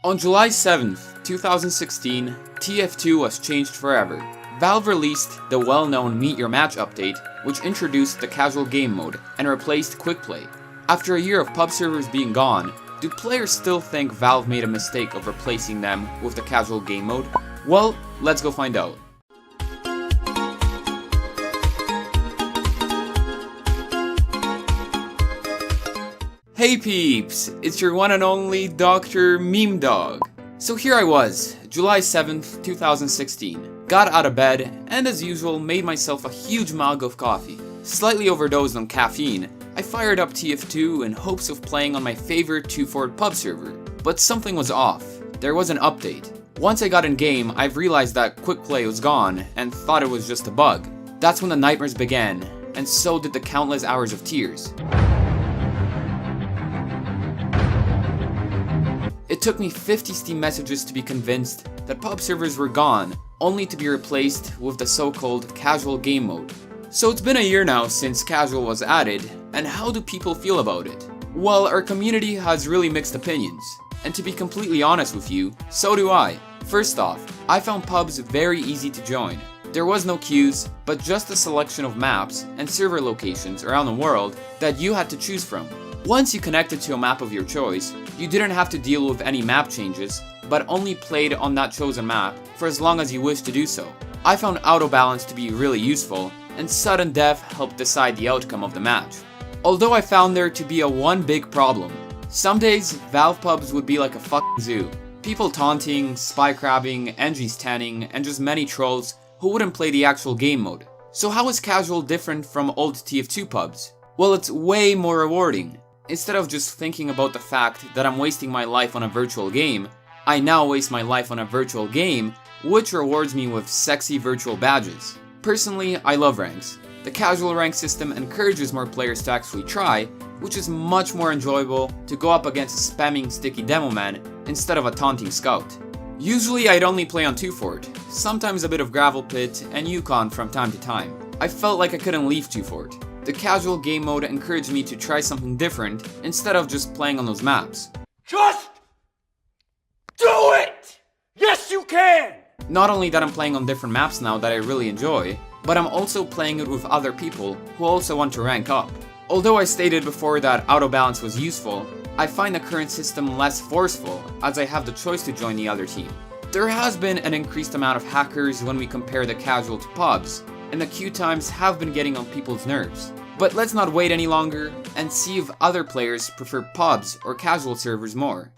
On July 7th, 2016, TF2 was changed forever. Valve released the well-known Meet Your Match update, which introduced the casual game mode and replaced quick play. After a year of pub servers being gone, do players still think Valve made a mistake of replacing them with the casual game mode? Well, let's go find out. Hey peeps, it's your one and only Dr. Meme Dog. So here I was, July 7th, 2016. Got out of bed, and as usual made myself a huge mug of coffee. Slightly overdosed on caffeine, I fired up TF2 in hopes of playing on my favorite 2-fort pub server. But something was off. There was an update. Once I got in game, I've realized that quick play was gone and thought it was just a bug. That's when the nightmares began, and so did the countless hours of tears. It took me 50 Steam messages to be convinced that pub servers were gone, only to be replaced with the so-called casual game mode. So it's been a year now since casual was added, and how do people feel about it? Well, our community has really mixed opinions, and to be completely honest with you, so do I. First off, I found pubs very easy to join. There was no queues, but just a selection of maps and server locations around the world that you had to choose from. Once you connected to a map of your choice, you didn't have to deal with any map changes, but only played on that chosen map for as long as you wished to do so. I found auto balance to be really useful, and sudden death helped decide the outcome of the match. Although I found there to be one big problem. Some days, Valve pubs would be like a fucking zoo. People taunting, spy crabbing, NGs tanning, and just many trolls who wouldn't play the actual game mode. So how is casual different from old TF2 pubs? Well, it's way more rewarding. Instead of just thinking about the fact that I'm wasting my life on a virtual game, I now waste my life on a virtual game, which rewards me with sexy virtual badges. Personally, I love ranks. The casual rank system encourages more players to actually try, which is much more enjoyable to go up against a spamming sticky demo man instead of a taunting scout. Usually I'd only play on 2-fort, sometimes a bit of Gravel Pit and Yukon from time to time. I felt like I couldn't leave 2-fort. The casual game mode encouraged me to try something different instead of just playing on those maps. Just do it! Yes, you can! Not only that I'm playing on different maps now that I really enjoy, but I'm also playing it with other people who also want to rank up. Although I stated before that auto balance was useful, I find the current system less forceful as I have the choice to join the other team. There has been an increased amount of hackers when we compare the casual to pubs, and the queue times have been getting on people's nerves. But let's not wait any longer and see if other players prefer pubs or casual servers more.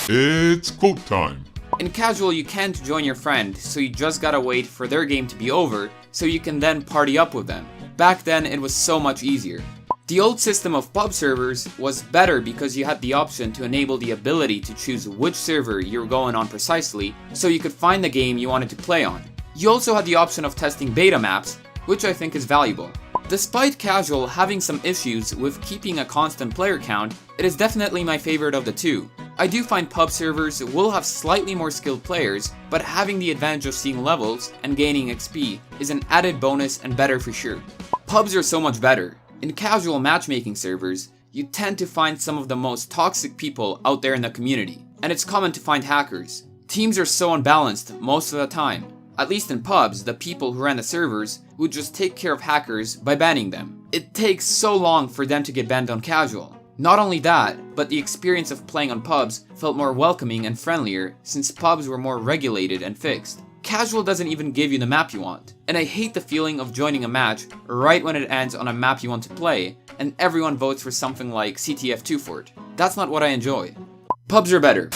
It's quote time. In casual you can't join your friend, so you just gotta wait for their game to be over so you can then party up with them. Back then it was so much easier. The old system of pub servers was better because you had the option to enable the ability to choose which server you're going on precisely so you could find the game you wanted to play on. You also had the option of testing beta maps, which I think is valuable. Despite casual having some issues with keeping a constant player count, it is definitely my favorite of the two. I do find pub servers will have slightly more skilled players, but having the advantage of seeing levels and gaining XP is an added bonus and better for sure. Pubs are so much better. In casual matchmaking servers, you tend to find some of the most toxic people out there in the community, and it's common to find hackers. Teams are so unbalanced most of the time. At least in pubs, the people who ran the servers would just take care of hackers by banning them. It takes so long for them to get banned on casual. Not only that, but the experience of playing on pubs felt more welcoming and friendlier since pubs were more regulated and fixed. Casual doesn't even give you the map you want, and I hate the feeling of joining a match right when it ends on a map you want to play, and everyone votes for something like TF2 fort. That's not what I enjoy. Pubs are better.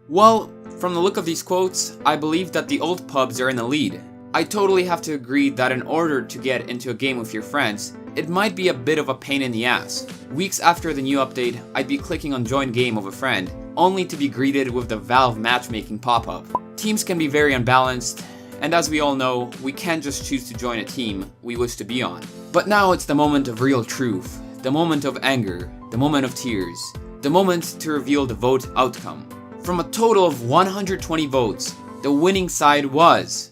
Well, from the look of these quotes, I believe that the old pubs are in the lead. I totally have to agree that in order to get into a game with your friends, it might be a bit of a pain in the ass. Weeks after the new update, I'd be clicking on join game of a friend, only to be greeted with the Valve matchmaking pop-up. Teams can be very unbalanced, and as we all know, we can't just choose to join a team we wish to be on. But now it's the moment of real truth, the moment of anger, the moment of tears, the moment to reveal the vote outcome. From a total of 120 votes, the winning side was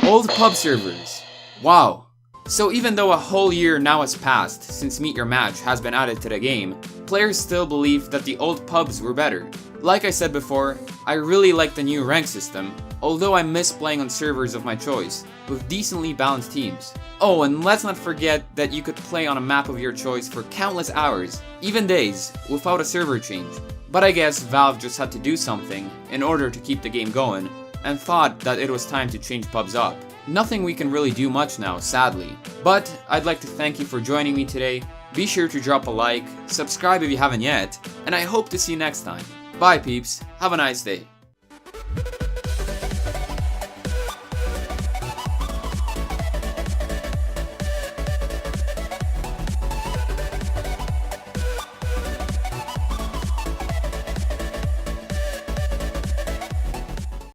old pub servers. Wow. So even though a whole year now has passed since Meet Your Match has been added to the game, players still believe that the old pubs were better. Like I said before, I really like the new rank system, although I miss playing on servers of my choice, with decently balanced teams. Oh, and let's not forget that you could play on a map of your choice for countless hours, even days, without a server change. But I guess Valve just had to do something in order to keep the game going, and thought that it was time to change pubs up. Nothing we can really do much now, sadly. But I'd like to thank you for joining me today. Be sure to drop a like, subscribe if you haven't yet, and I hope to see you next time. Bye peeps, have a nice day.